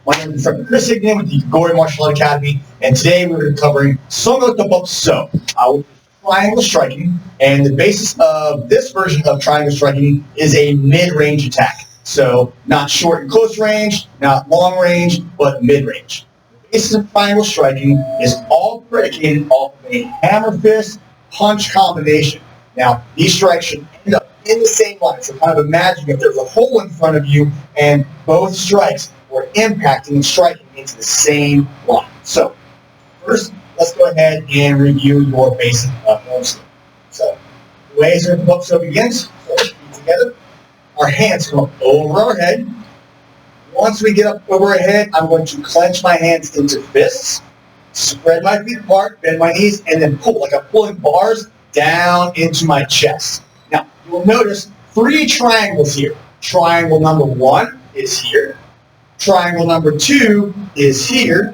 My name is Dr. Chris Higdon with the Gory Martial Art Academy, and today we're going to be covering Taup. So, triangle striking, and the basis of this version of triangle striking is a mid-range attack. So, not short and close range, not long range, but mid-range. The basis of triangle striking is all predicated off of a hammer fist punch combination. Now, these strikes should end up in the same line. So kind of imagine if there's a hole in front of you and both strikes were impacting and striking into the same line. So first, let's go ahead and review your basic form skill. So the way Taup begins, so together, our hands come up over our head. Once we get up over our head, I'm going to clench my hands into fists, spread my feet apart, bend my knees, and then pull, like I'm pulling bars down into my chest. Now, you'll notice 3 triangles here. Triangle number 1 is here. Triangle number 2 is here.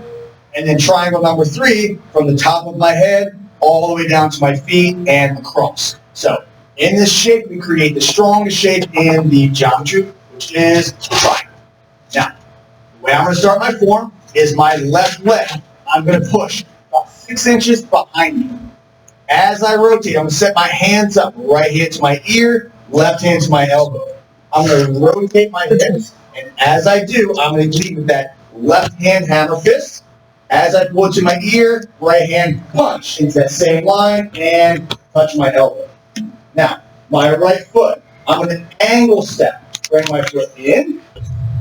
And then triangle number 3 from the top of my head all the way down to my feet and across. So, in this shape, we create the strongest shape in the geometry, which is the triangle. Now, the way I'm going to start my form is my left leg. I'm going to push about 6 inches behind me. As I rotate, I'm going to set my hands up, right hand to my ear, left hand to my elbow. I'm going to rotate my hips, and as I do, I'm going to lead with that left hand hammer fist. As I pull it to my ear, right hand punch into that same line and touch my elbow. Now, my right foot, I'm going to angle step, bring my foot in.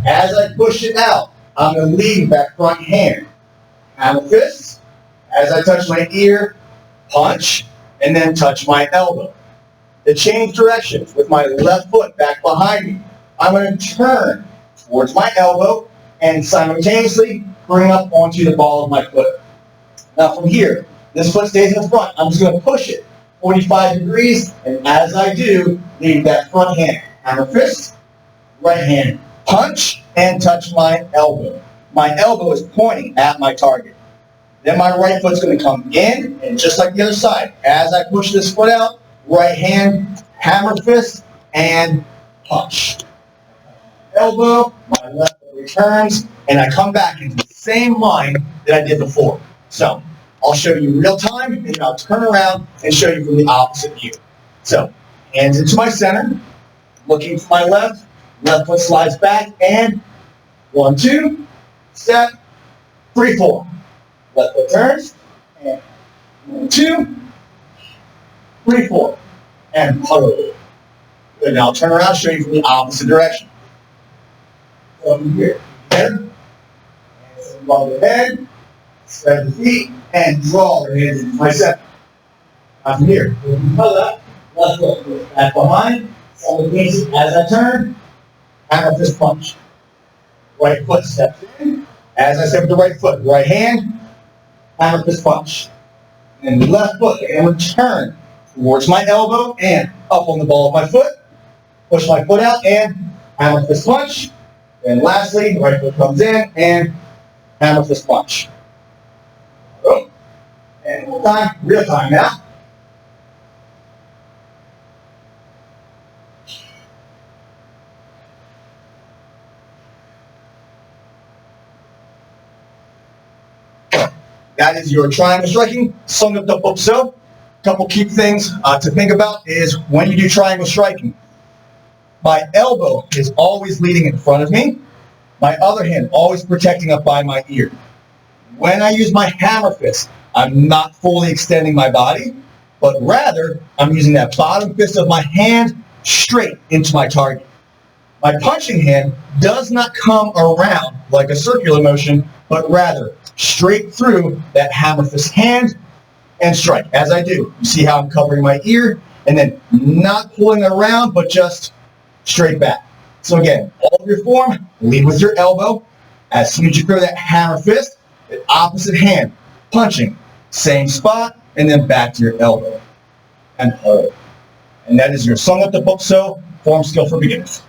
As I push it out, I'm going to lead with that front hand. Hammer fist. As I touch my ear, punch, and then touch my elbow. To change directions with my left foot back behind me, I'm going to turn towards my elbow and simultaneously bring up onto the ball of my foot. Now from here, this foot stays in the front. I'm just going to push it 45 degrees, and as I do, lead that front hand. Hammer fist, right hand, punch, and touch my elbow. My elbow is pointing at my target. Then my right foot's going to come in, and just like the other side, as I push this foot out, right hand, hammer fist, and punch. Elbow, my left foot returns, and I come back into the same line that I did before. So, I'll show you real time, and then I'll turn around and show you from the opposite view. So, hands into my center, looking to my left foot slides back, and 1, 2, step, 3, 4. Left foot turns, and 1, 2, 3, 4, and pull. Good, now I'll turn around and show you from the opposite direction. From here, head, hands above the head, spread the feet, and draw the hands into my center. Now from here, left foot goes back behind, simultaneously as I turn, hammer fist punch. Right foot steps in, as I step with the right foot, right hand, hammer fist punch. And left foot, and return towards my elbow and up on the ball of my foot. Push my foot out and hammer fist punch. And lastly, right foot comes in and hammer fist punch. Boom. And one time, real time now. That is your triangle striking, Taup. So, a couple key things to think about is when you do triangle striking, my elbow is always leading in front of me, my other hand always protecting up by my ear. When I use my hammer fist, I'm not fully extending my body, but rather I'm using that bottom fist of my hand straight into my target. My punching hand does not come around like a circular motion, but rather straight through that hammer fist hand and strike. As I do, you see how I'm covering my ear and then not pulling around, but just straight back. So again, all of your form, lead with your elbow. As soon as you throw that hammer fist, the opposite hand, punching, same spot, and then back to your elbow. And hold. And that is your Taup form skill for beginners.